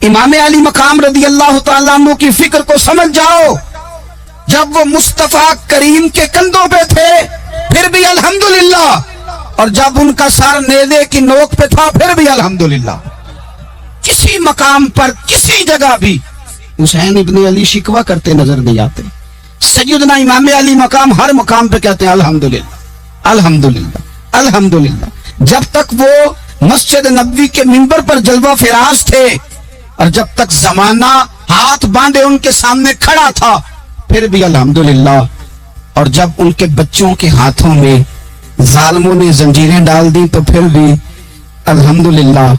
امام علی مقام رضی اللہ تعالیٰ عنہ کی فکر کو سمجھ جاؤ. جب وہ مصطفیٰ کریم کے کندھوں پہ تھے پھر بھی الحمدللہ، اور جب ان کا سر نیزے کی نوک پہ تھا پھر بھی الحمدللہ. کسی مقام پر کسی جگہ بھی حسین ابن علی شکوہ کرتے نظر نہیں آتے. سیدنا امام علی مقام ہر مقام پہ کہتے ہیں الحمدللہ الحمدللہ الحمدللہ. جب تک وہ مسجد نبوی کے منبر پر جلوہ فراز تھے اور جب تک زمانہ ہاتھ باندھے ان کے سامنے کھڑا تھا پھر بھی الحمدللہ. اور جب ان کے بچوں کے ہاتھوں میں ظالموں نے زنجیریں ڈال دی تو پھر بھی الحمدللہ.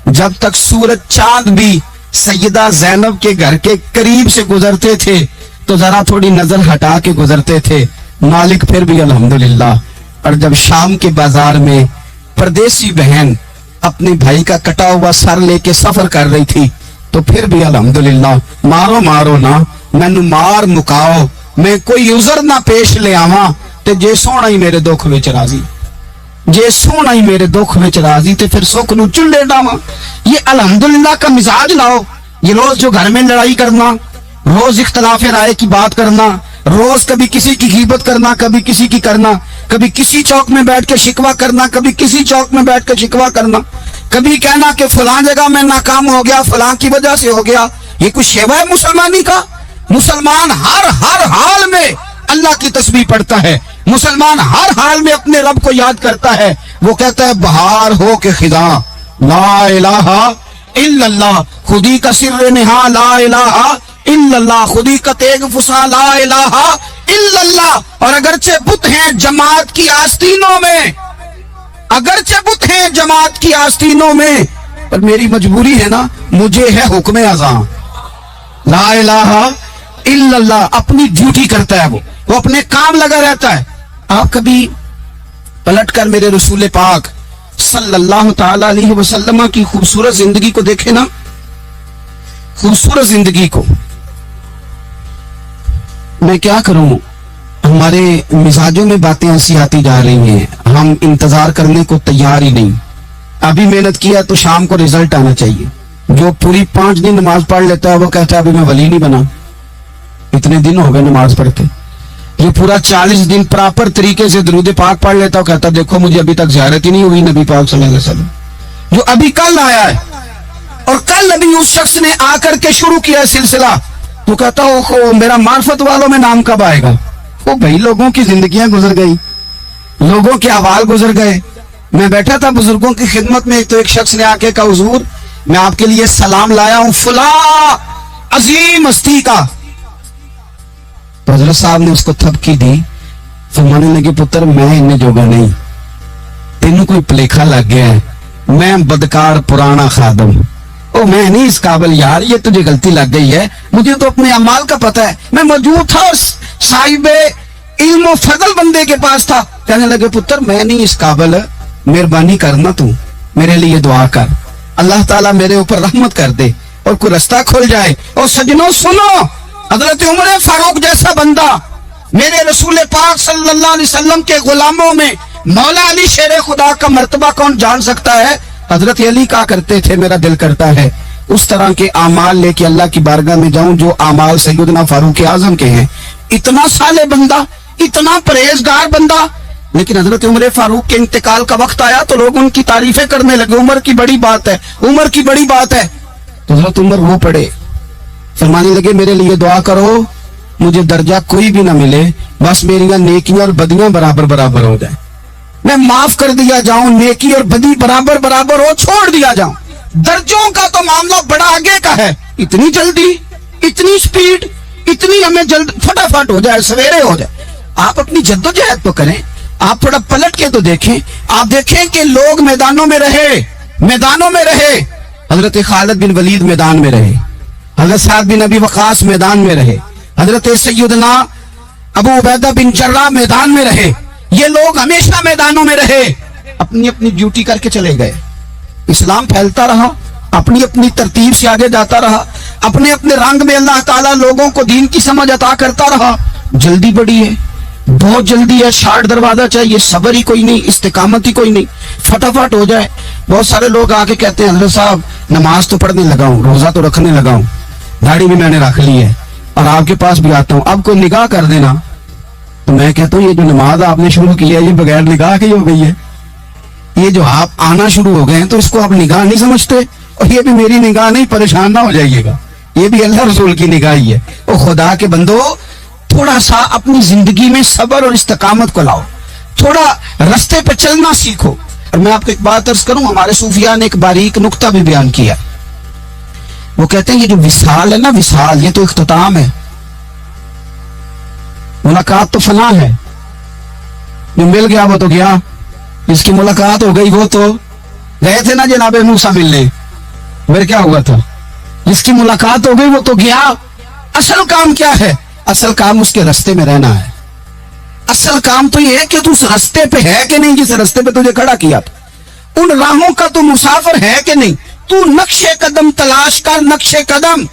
جب تک سورج چاند بھی سیدہ زینب کے گھر کے قریب سے گزرتے تھے تو ذرا تھوڑی نظر ہٹا کے گزرتے تھے مالک پھر بھی الحمدللہ. اور جب شام کے بازار میں پردیسی بہن اپنے بھائی کا کٹا ہوا سر لے کے سفر کر رہی تھی تو پھر بھی الحمدللہ. مارو مارو نہ مینو مار مکاؤ میں کوئی عذر نہ پیش لے آواں تے جے سونا ہی میرے دکھ وچ راضی، جے سونا ہی میرے دکھ وچ راضی تے پھر سکھ نو چلے ڈاواں. یہ الحمدللہ کا مزاج لاؤ. یہ روز جو گھر میں لڑائی کرنا، روز اختلاف رائے کی بات کرنا، روز کبھی کسی کی غیبت کرنا، کبھی کسی کی کرنا، کبھی کسی چوک میں بیٹھ کے شکوہ کرنا، کبھی کسی چوک میں بیٹھ کے شکوہ کرنا، کبھی کہنا کہ فلاں جگہ میں ناکام ہو گیا فلاں کی وجہ سے ہو گیا. یہ کوئی شیوا ہے مسلمانی کا؟ مسلمان ہر حال میں اللہ کی تسبیح پڑھتا ہے. مسلمان ہر حال میں اپنے رب کو یاد کرتا ہے. وہ کہتا ہے بہار ہو کے خدا لا الہ الا اللہ، خودی کا سر نہا لا الہ الا اللہ، خودی کا تیغ فسا لا الہ الا اللہ. اور اگرچہ بت ہیں جماعت کی آستینوں میں، اگرچہ بت ہیں جماعت کی آستینوں میں، پر میری مجبوری ہے نا، مجھے ہے حکم اذاں لا الہ الا اللہ. اپنی ڈیوٹی کرتا ہے وہ اپنے کام لگا رہتا ہے. آپ کبھی پلٹ کر میرے رسول پاک صلی اللہ تعالی علیہ وسلم کی خوبصورت زندگی کو دیکھیں نا، خوبصورت زندگی کو. میں کیا کروں، ہمارے مزاجوں میں باتیں ایسی آتی جا رہی ہیں، ہم انتظار کرنے کو تیار ہی نہیں. ابھی محنت کیا تو شام کو رزلٹ آنا چاہیے. جو پوری 5 دن نماز پڑھ لیتا ہے وہ کہتا ہے ابھی میں ولی نہیں بنا، اتنے دن ہو گئے نماز پڑھتے. جو پورا 40 دن پراپر طریقے سے درود پاک پڑھ لیتا ہے کہتا ہے دیکھو مجھے ابھی تک زیارت ہی نہیں ہوئی نبی پاک صلی اللہ علیہ وسلم. جو ابھی کل آیا ہے اور کل ابھی اس شخص نے آ کر کے شروع کیا سلسلہ تو کہتا ہو میرا معرفت والوں میں نام کب آئے گا. وہ بھائی لوگوں کی زندگیاں گزر گئی، لوگوں کے احوال گزر گئے. میں بیٹھا تھا بزرگوں کی خدمت میں تو ایک شخص نے آ کے کہا حضور میں آپ کے لیے سلام لایا ہوں فلاں عظیم ہستی کا. تو حضرت صاحب نے اس کو تھپکی دی، فرمانے لگے پتر میں انہیں جوگا نہیں، تینوں کوئی پلیکھا لگ گیا ہے، میں بدکار پرانا خادم، او میں نہیں اس قابل یار، یہ تجھے غلطی لگ گئی ہے، مجھے تو اپنے اعمال کا پتہ ہے، میں موجود تھا صاحب علم و فضل بندے کے پاس تھا. کہنے لگے پتر میں نہیں اس قابل، مہربانی کرنا تو میرے لیے دعا کر، اللہ تعالیٰ میرے اوپر رحمت کر دے اور کوئی رستہ کھل جائے. اور سجنوں سنو، حضرت عمر فاروق جیسا بندہ میرے رسول پاک صلی اللہ علیہ وسلم کے غلاموں میں مولا علی شیر خدا کا مرتبہ کون جان سکتا ہے؟ حضرت علی کہا کرتے تھے میرا دل کرتا ہے اس طرح کے اعمال لے کے اللہ کی بارگاہ میں جاؤں جو اعمال سیدنا فاروق اعظم کے ہیں. اتنا صالح بندہ، اتنا پرہیزگار بندہ، لیکن حضرت عمر فاروق کے انتقال کا وقت آیا تو لوگ ان کی تعریفیں کرنے لگے، عمر کی بڑی بات ہے، عمر کی بڑی بات ہے. تو حضرت عمر وہ پڑے، فرمانے لگے میرے لیے دعا کرو، مجھے درجہ کوئی بھی نہ ملے، بس میری نیکیاں اور بدیاں برابر برابر ہو جائیں، میں معاف کر دیا جاؤں، نیکی اور بدی برابر برابر ہو، چھوڑ دیا جاؤں. درجوں کا تو معاملہ بڑا آگے کا ہے. اتنی جلدی، اتنی سپیڈ، اتنی ہمیں جلد فٹافٹ ہو جائے، سویرے ہو جائے. آپ اپنی جدوجہد تو کریں، آپ تھوڑا پلٹ کے تو دیکھیں. آپ دیکھیں کہ لوگ میدانوں میں رہے. حضرت خالد بن ولید میدان میں رہے، حضرت سعد بن ابی وقاص میدان میں رہے، حضرت سیدنا ابو عبیدہ بن جراح میدان میں رہے. یہ لوگ ہمیشہ میدانوں میں رہے، اپنی اپنی ڈیوٹی کر کے چلے گئے. اسلام پھیلتا رہا، اپنی اپنی ترتیب سے آگے جاتا رہا، اپنے اپنے رنگ میں اللہ تعالیٰ لوگوں کو دین کی سمجھ عطا کرتا رہا. جلدی بڑی ہے، بہت جلدی ہے، شارٹ دروازہ چاہیے، صبر ہی کوئی نہیں، استقامت ہی کوئی نہیں، فٹافٹ ہو جائے. بہت سارے لوگ آ کے کہتے ہیں حضرت صاحب नमाज तो पढ़ने लगा हूँ, रोजा तो रखने लगा हूँ, दाढ़ी भी मैंने रख ली है और आपके पास भी आता हूँ, अब कोई निगाह कर देना तो मैं कहता हूँ ये जो नमाज आपने शुरू की है ये बगैर निगाह की हो गई है। ये जो आप आना शुरू हो गए हैं तो इसको आप निगाह नहीं समझते, और ये भी मेरी निगाह नहीं, परेशान ना हो जाइएगा, ये भी अल्लाह रसूल की निगाह ही है। ओ खुदा के बंदो, थोड़ा सा अपनी जिंदगी में सब्र और इस्तकामत को लाओ, थोड़ा रास्ते पे चलना सीखो। और मैं आपको एक बात अर्ज करूं, हमारे सूफिया ने एक बारीक नुक्ता भी बयान किया। वो कहते हैं ये जो विसाल है ना, विसाल ये तो इख्तिताम है, मुलाकात तो फना है, जो मिल गया वो तो गया, जिसकी मुलाकात हो गई वो तो गए थे ना जनाब मूसा मिलने, फिर क्या हुआ था, जिसकी मुलाकात हो गई वो तो गया। असल काम क्या है? असल काम उसके रास्ते में रहना है। असल काम तो ये है कि तू उस रास्ते पे है कि नहीं, जिस रास्ते पे तुझे खड़ा किया था, उन राहों का तू मुसाफिर है कि नहीं, तू नक्शे कदम तलाश कर, नक्शे कदम।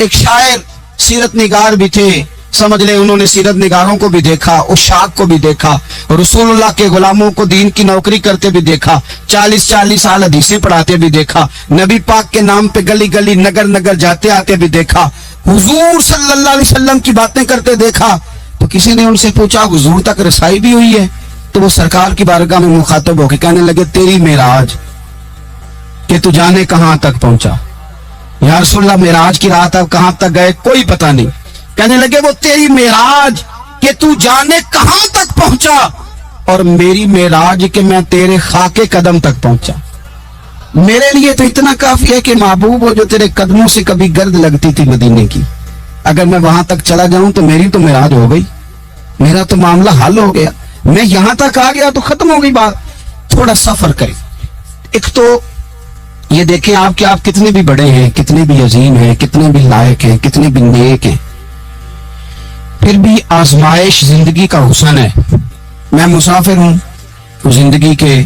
एक शायर सीरत निगार भी थे, समझ ले उन्होंने सीरत निगारों को भी देखा, उशाक को भी देखा, रसूलुल्लाह के गुलामों को दीन की नौकरी करते भी देखा, 40-40 साल हदीसें पढ़ाते भी देखा, नबी पाक के नाम पे गली गली नगर नगर जाते आते भी देखा, हुजूर सल्लल्लाहु अलैहि वसल्लम की बातें करते देखा। तो किसी ने उनसे पूछा हुजूर तक रसाई भी हुई है? तो वो सरकार की बारगाह में मुखातब होकर कहने लगे तेरी मेराज, कि तू जाने कहां तक पहुंचा। या रसूलल्लाह मेराज की रात अब कहां तक गए कोई पता नहीं। कहने लगे वो तेरी मेराज कि तू जाने कहां तक पहुंचा, और मेरी मेराज कि मैं तेरे खाके कदम तक पहुंचा। मेरे लिए तो इतना काफी है कि महबूब हो जो तेरे कदमों से कभी गर्द लगती थी मदीने की, अगर मैं वहां तक चला जाऊं तो मेरी तो मेराज हो गई, मेरा तो मामला हल हो गया, मैं यहां तक आ गया तो खत्म हो गई बात। थोड़ा सफर करें। एक तो ये देखें आप कि आप कितने भी बड़े हैं, कितने भी अजीम हैं, कितने भी लायक हैं, कितने भी नेक हैं, फिर भी आजमाइश जिंदगी का हुसन है। मैं मुसाफिर हूं, जिंदगी के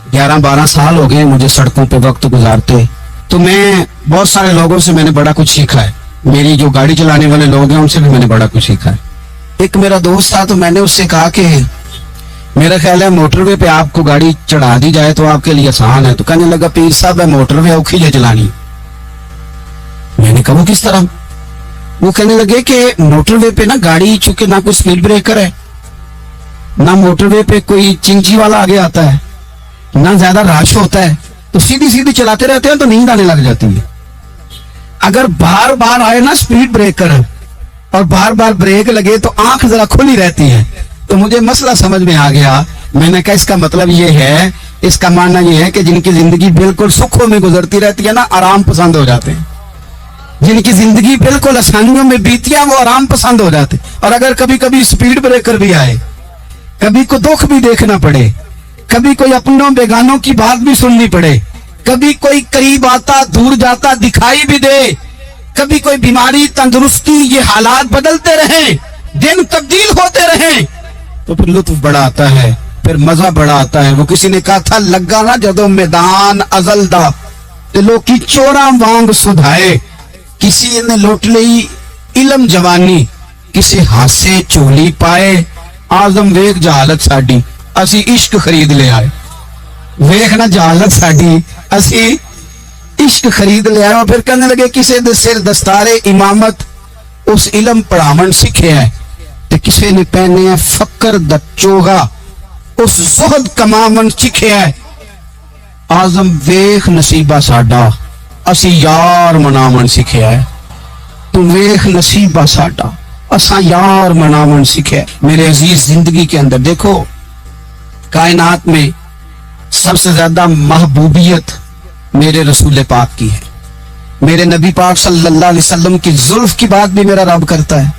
11-12 साल हो गए मुझे सड़कों पे वक्त गुजारते, तो मैं बहुत सारे लोगों से मैंने बड़ा कुछ सीखा है। मेरी जो गाड़ी चलाने वाले लोग हैं उनसे भी मैंने बड़ा कुछ सीखा है। एक मेरा दोस्त था, तो मैंने उससे कहा कि मेरा ख्याल है मोटरवे पे आपको गाड़ी चढ़ा दी जाए तो आपके लिए आसान है। तो कहने लगा पीर साहब है मोटरवे औखी है चलानी। मैंने कहा वो किस तरह? वो कहने लगे कि मोटरवे पे ना गाड़ी चूंकि ना कोई स्पीड ब्रेकर है, ना मोटरवे पे कोई चिंची वाला आगे आता है, ना ज्यादा रश होता है, तो सीधी सीधी चलाते रहते हैं तो नींद आने लग जाती है। अगर बार बार आए ना स्पीड ब्रेकर और बार बार ब्रेक लगे तो आंख जरा खुली रहती है। तो मुझे मसला समझ में आ गया। मैंने कहा इसका मतलब ये है, इसका मानना ये है कि जिनकी जिंदगी बिल्कुल सुखों में गुजरती रहती है ना, आराम पसंद हो जाते हैं। जिनकी जिंदगी बिल्कुल आसानियों में बीती है वो आराम पसंद हो जाते। और अगर कभी कभी स्पीड ब्रेकर भी आए, कभी को दुख भी देखना पड़े, कभी कोई अपनों बेगानों की बात भी सुननी पड़े, कभी कोई करीब आता दूर जाता दिखाई भी दे, कभी कोई बीमारी तंदुरुस्ती, ये हालात बदलते रहे, दिन तब्दील होते रहे, तो फिर लुत्फ बड़ा आता है, फिर मजा बड़ा आता है। वो किसी ने कहा था लगा ना जदों मैदान अजल दा ते लोकी चोरा वांग सुधाए, किसी ने लुट ली इलम जवानी, किसी हासे झोली पाए, आजम वेख जहालत साडी असी इश्क खरीद ले आए। वेख ना जहालत साडी असी इश्क खरीद ले आए। फिर कहने लगे किसी दे सिर दस्तारे इमामत उस इलम पढ़ावन सीखे है, ते किसी ने पहने फकर द चोगा उस जुहद कमावन सीखे है। आजम वेख नसीबा साडा असी यार मनावन सीखे है। तू वेख नसीबा साडा असा यार मनावन सीखे। मेरे अजीज जिंदगी के अंदर देखो, कायनात में सबसे ज्यादा महबूबियत मेरे रसूल पाक की है। मेरे नबी पाक सल्लल्लाहु अलैहि वसल्लम की जुल्फ की बात भी मेरा रब करता है,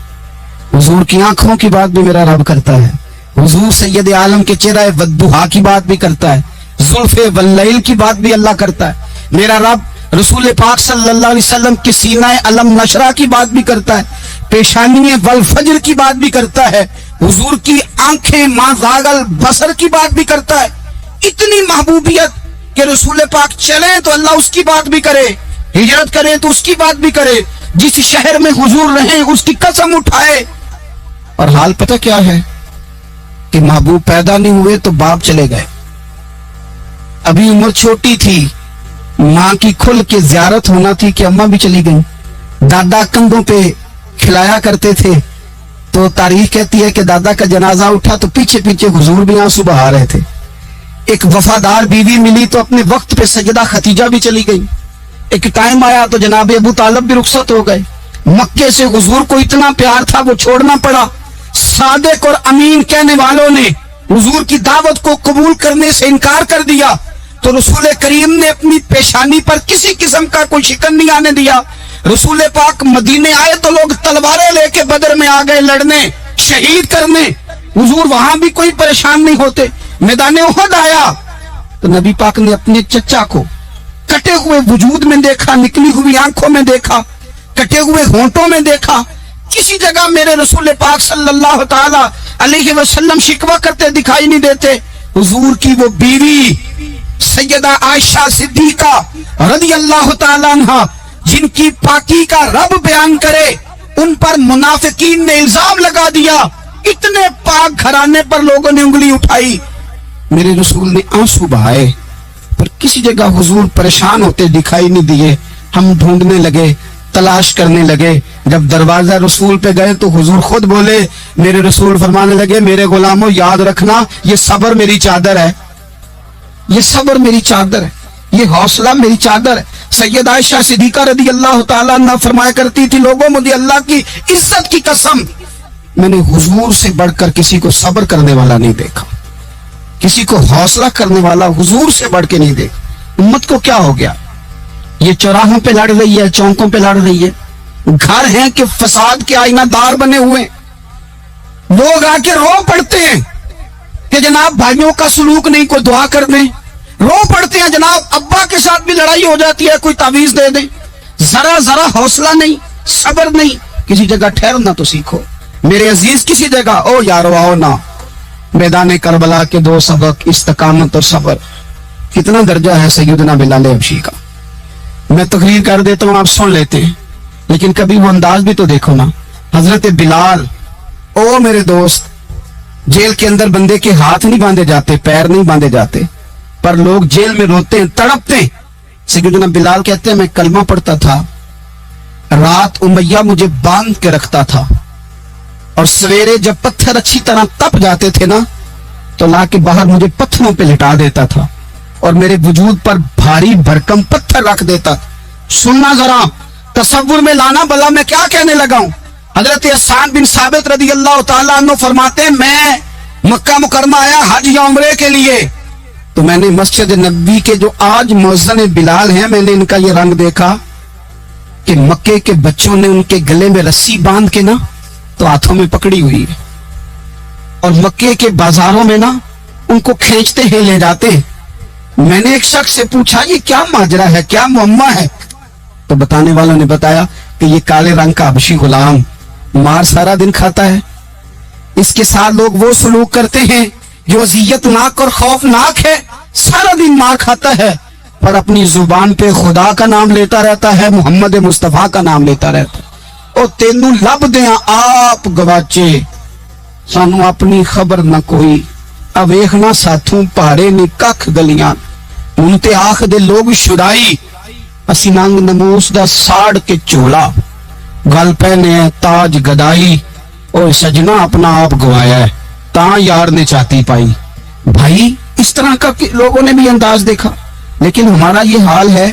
हुजूर की आंखों की बात भी मेरा रब करता है, हुजूर सैयद आलम के चेहरा वद्दुहा की बात भी करता है, जुल्फे वल्लैल की बात भी अल्लाह करता है। मेरा रब रसूल पाक सल्लल्लाहु अलैहि वसल्लम की सीना अलम नशरा की बात भी करता है, पेशानी वल फजर की बात भी करता है, हुजूर की आंखें माजागल बसर की बात भी करता है। इतनी महबूबियत कि रसूल पाक चले तो अल्लाह उसकी बात भी करे, हिजरत करे तो उसकी बात भी करे, जिस शहर में हुजूर रहे उसकी कसम उठाए। और हाल पता क्या है कि महबूब पैदा नहीं हुए तो बाप चले गए, अभी उम्र छोटी थी, माँ की खुल के ज़ियारत होना थी कि अम्मा भी चली गई। दादा कंधों पे खिलाया करते थे, तो तारीख कहती है कि दादा का जनाजा उठा तो पीछे पीछे हुजूर भी आंसू बहा रहे थे। एक वफादार बीवी मिली तो अपने वक्त पे सजदा खतीजा भी चली गई। एक टाइम आया तो जनाब अबू तालिब भी रुखसत हो गए। मक्के से हुजूर को इतना प्यार था वो छोड़ना पड़ा। सादिक और अमीन कहने वालों ने हुजूर की दावत को कबूल करने से इनकार कर दिया, तो रसूल करीम ने अपनी पेशानी पर किसी किस्म का कोई शिकन नहीं आने दिया। रसूल पाक मदीने आए तो लोग तलवारें लेके बदर में आ गए लड़ने, शहीद करने। हुजूर वहां भी कोई परेशान नहीं होते। मैदान उहद आया तो नबी पाक ने अपने चचा को कटे हुए वजूद में देखा, निकली हुई आंखों में देखा, कटे हुए होंठों में देखा। किसी जगह मेरे रसूल पाक सल्लल्लाहु ताला अलैहि वसल्लम शिकवा करते दिखाई नहीं देते। हुजूर की वो बीवी सैयदा आयशा सिद्दीका रदियल्लाहु ताला अन्हा, जिनकी पाकी का रब बयान करे, उन पर मुनाफिकीन ने इल्जाम लगा दिया। इतने पाक घराने पर लोगों ने उंगली उठाई। मेरे रसूल ने आंसू बहाए, पर किसी जगह हुजूर परेशान होते दिखाई नहीं दिए। हम ढूंढने लगे, तलाश करने लगे। जब दरवाजा रसूल पे गए तो हुजूर खुद बोले, मेरे रसूल फरमाने लगे, मेरे गुलामों याद रखना, ये सब्र मेरी चादर है, ये सब्र मेरी चादर है, ये हौसला मेरी चादर है। सैयद आयशा सिद्दीका रदियल्लाहु ताला अन्हा फरमाया करती थी, लोगों मुझे अल्लाह की इज्जत की कसम, मैंने हुजूर से बढ़कर किसी को सब्र करने वाला नहीं देखा, किसी को हौसला करने वाला हुजूर से बढ़ के नहीं देखा। उम्मत को क्या हो गया? ये चौराहों पे लड़ रही है, चौकों पे लड़ रही है, घर हैं कि फसाद के आईनादार बने हुए। लोग आके रो पड़ते हैं कि जनाब भाइयों का सलूक नहीं, कोई दुआ कर दे। रो पड़ते हैं जनाब अब्बा के साथ भी लड़ाई हो जाती है, कोई तावीज दे दे। जरा जरा हौसला नहीं, सब्र नहीं। किसी जगह ठहरना तो सीखो मेरे अजीज, किसी जगह ओ यारो आओ ना। मैदान करबला के दो सबक, इस्तकामत और सब्र। कितना दर्जा है सैयदना बिलाल हबशी का। मैं तकरीर कर देता हूँ, आप सुन लेते हैं, लेकिन कभी वो अंदाज भी तो देखो ना। हजरत बिलाल, ओ मेरे दोस्त, जेल के अंदर बंदे के हाथ नहीं बांधे जाते, पैर नहीं बांधे जाते, पर लोग जेल में रोते हैं, तड़पते हैं। सैयदना बिलाल कहते हैं, मैं कलमा पढ़ता था, रात उमैया मुझे बांध के रखता था, और सवेरे जब पत्थर अच्छी तरह तप जाते थे ना, तो ला के बाहर मुझे पत्थरों पे लिटा देता था और मेरे वजूद पर भारी भरकम पत्थर रख देता। सुनना जरा, तसव्वुर में लाना, भला मैं क्या कहने लगा हूं। हजरत हसन बिन साबित रदियल्लाहु ताला अन्हु फरमाते हैं, मैं मक्का मुकरमा आया हज या उम्रे के लिए, तो मैंने मस्जिद नबी के जो आज मुअज्जिन बिलाल हैं, मैंने इनका ये रंग देखा कि मक्के के बच्चों ने उनके गले में रस्सी बांध के ना तो हाथों में पकड़ी हुई है, और मक्के के बाजारों में ना उनको खींचते हैं, ले जाते हैं। मैंने एक शख्स से पूछा, ये क्या माजरा है, क्या मुअम्मा है? तो बताने वालों ने बताया कि ये काले रंग का हबशी गुलाम मार सारा दिन खाता है, इसके साथ लोग वो सलूक करते हैं जो अज़ियतनाक और खौफनाक है। सारा दिन मार खाता है, पर अपनी जुबान पे खुदा का नाम लेता रहता है, मोहम्मद मुस्तफा का नाम लेता रहता है। ओ तेनू लब दिया आप गवाचे, सानू अपनी खबर न कोई, अवेखना साथों पहाड़े ने कख गलियां, हुण ते आख दे लोग शुदाई, असी नंग नमूस दा साड़ के चोला, गल पहने ताज गदाई, ओ सजना अपना आप गवाया है, ता यार ने चाती पाई। भाई इस तरह का लोगों ने भी अंदाज देखा, लेकिन हमारा ये हाल है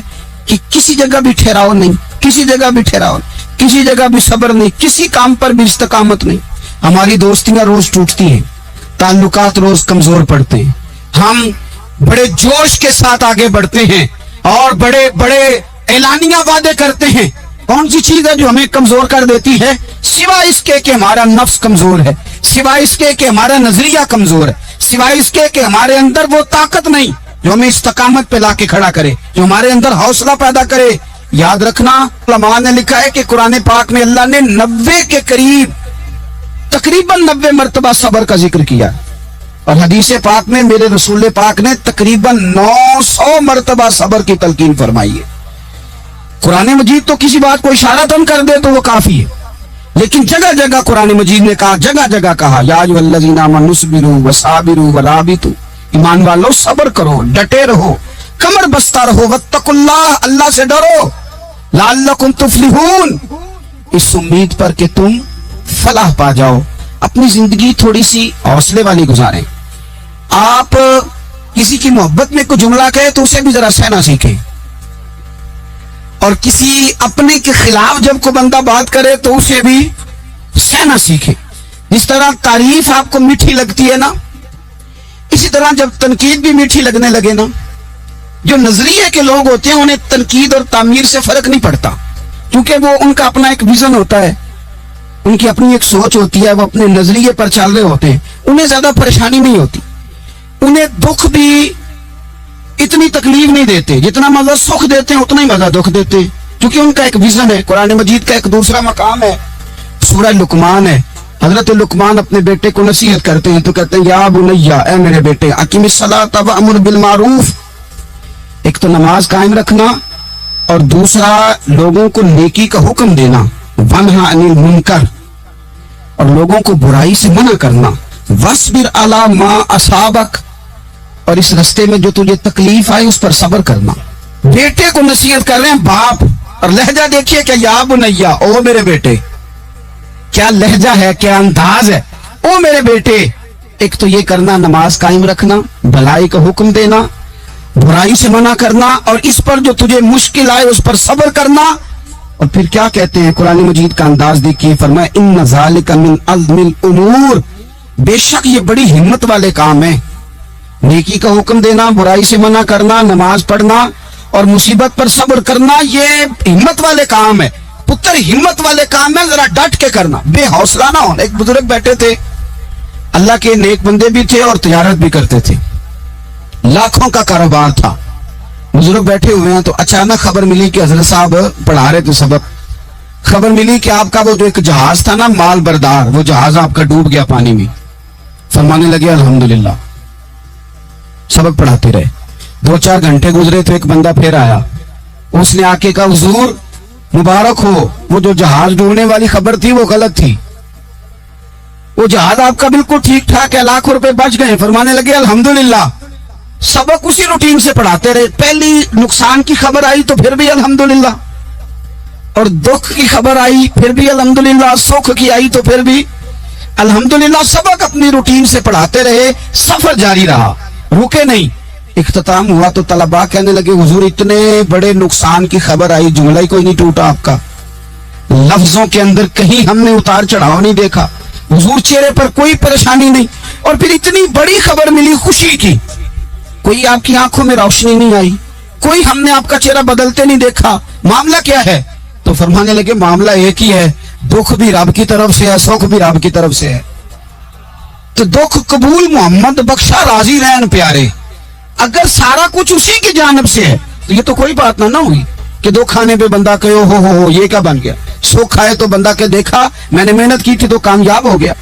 कि किसी जगह भी ठहराव नहीं, किसी जगह भी ठहराव, किसी जगह भी सब्र नहीं, किसी काम पर भी इस्तकामत नहीं। हमारी दोस्तियां रोज टूटती हैं, ताल्लुकात रोज कमजोर पड़ते हैं। हम बड़े जोश के साथ आगे बढ़ते हैं और बड़े बड़े ऐलानिया वादे करते हैं। कौन सी चीज है जो हमें कमजोर कर देती है? सिवाय इसके कि हमारा नफ्स कमजोर है, सिवाय इसके कि हमारा नजरिया कमजोर है, सिवाय इसके कि हमारे अंदर वो ताकत नहीं जो हमें इस्तकामत पे लाके खड़ा करे, जो हमारे अंदर हौसला पैदा करे। याद रखना, उलमा ने लिखा है कि कुरान पाक में अल्लाह ने 90 के करीब, तकरीबन 90 मरतबा सब्र का जिक्र किया, और हदीस पाक में मेरे रसूल पाक ने तकरीबन 900 मरतबा सब्र की तलकीन फरमाई है। कुरान मजीद तो किसी बात को इशारतन कर दे तो वो काफी है, लेकिन जगह जगह कुरान मजीद ने कहा, जगह जगह कहा, या अय्युहल्लज़ीना आमनुस्बिरू वसाबिरू वराबितू, ईमान वालों सब्र करो, डटे रहो, कमर बस्ता रहो, वत्तकुल्लाह, अल्लाह से डरो, लअल्लकुम तुफ्लिहून, इस उम्मीद पर कि तुम फलाह पा जाओ। अपनी जिंदगी थोड़ी सी हौसले वाली गुजारें। आप किसी की मोहब्बत में कोई जुमला कहे तो उसे भी जरा सहना सीखें, और किसी अपने के खिलाफ जब कोई बंदा बात करे तो उसे भी सहना सीखे। जिस तरह तारीफ आपको मीठी लगती है ना, इसी तरह जब तनकीद भी मीठी लगने लगे ना, जो नजरिए के लोग होते हैं उन्हें तनकीद और तामीर से फर्क नहीं पड़ता, क्योंकि वो उनका अपना एक विजन होता है, उनकी अपनी एक सोच होती है, वो अपने नजरिए पर चल रहे होते हैं, उन्हें ज्यादा परेशानी नहीं होती। उन्हें दुख भी इतनी तकलीफ नहीं देते, जितना मजा सुख देते हैं उतना ही मजा दुख देते हैं, क्योंकि उनका एक विजन है। कुरान मजीद का एक दूसरा मकाम है, सूरह लुकमान है। हजरत लुकमान अपने बेटे को नसीहत करते हैं तो कहते हैं, या बुनैया, ए मेरे बेटे, अकीमिस्सलात व अम्र बिल मारूफ, एक तो नमाज कायम रखना और दूसरा लोगों को नेकी का हुक्म देना, वन्हा अनिल मुनकर, और लोगों को बुराई से मना करना, वस्बिर अला मा असाबक, और इस रास्ते में जो तुझे तकलीफ आई उस पर सब्र करना। बेटे को नसीहत कर रहे हैं बाप, और लहजा देखिए क्या, या बुनैया, ओ मेरे बेटे, क्या लहजा है, क्या अंदाज है, ओ मेरे बेटे। एक तो ये करना, नमाज कायम रखना, भलाई का हुक्म देना, बुराई से मना करना, और इस पर जो तुझे मुश्किल आए उस पर सब्र करना। और फिर क्या कहते हैं, कुरान मजीद का अंदाज देखिए, फरमाया इन्न ज़ालिका मिन अज़्मिल उमूर, बेशक ये बड़ी हिम्मत वाले काम है। नेकी का हुक्म देना, बुराई से मना करना, नमाज पढ़ना और मुसीबत पर सब्र करना, ये हिम्मत वाले काम है। पुत्र, हिम्मत वाले काम है, जरा डट के करना, बेहौसला ना होना। एक बुजुर्ग बैठे थे, अल्लाह के नेक बंदे भी थे और तिजारत भी करते थे, लाखों का कारोबार था। बुजुर्ग बैठे हुए हैं तो अचानक खबर मिली कि हजरत साहब पढ़ा रहे थे सबक, खबर मिली कि आपका वो जो एक जहाज था ना, माल बरदार, वो जहाज आपका डूब गया पानी में। फरमाने लगे अल्हम्दुलिल्लाह। सबक पढ़ाते रहे, 2-4 घंटे गुजरे तो एक बंदा फिर आया, उसने आके कहा, हुजूर मुबारक हो, वो जो जहाज डूबने वाली खबर थी वो गलत थी, वो जहाज आपका बिल्कुल ठीक ठाक है, लाखों रुपए बच गए। फरमाने लगे अल्हम्दुलिल्लाह। सबक उसी रूटीन से पढ़ाते रहे, पहली नुकसान की खबर आई तो फिर भी अल्हम्दुलिल्लाह, और दुख की खबर आई फिर भी अल्हम्दुलिल्लाह, सुख की आई तो फिर भी अल्हम्दुलिल्लाह। सबक अपनी रूटीन से पढ़ाते रहे, सफर जारी रहा, रुके नहीं। इख्तिताम हुआ तो तलबा कहने लगे, हुजूर इतने बड़े नुकसान की खबर आई, जुमला ही कोई नहीं टूटा आपका, लफ्जों के अंदर कहीं हमने उतार चढ़ाव नहीं देखा, हुजूर चेहरे पर कोई परेशानी नहीं, और फिर इतनी बड़ी खबर मिली खुशी की, कोई आपकी आंखों में रोशनी नहीं आई, कोई हमने आपका चेहरा बदलते नहीं देखा, मामला क्या है? तो फरमाने लगे, मामला एक ही है, दुख भी रब की तरफ से है, सुख भी रब की तरफ से है। तो दुख कबूल मोहम्मद बख्शा राजी रहन प्यारे, अगर सारा कुछ उसी की जानब से है तो ये तो कोई बात ना हुई कि दुख आने पे बंदा कहे हो ये क्या बन गया। सुख आए तो बंदा के देखा मैंने मेहनत की थी तो कामयाब हो गया।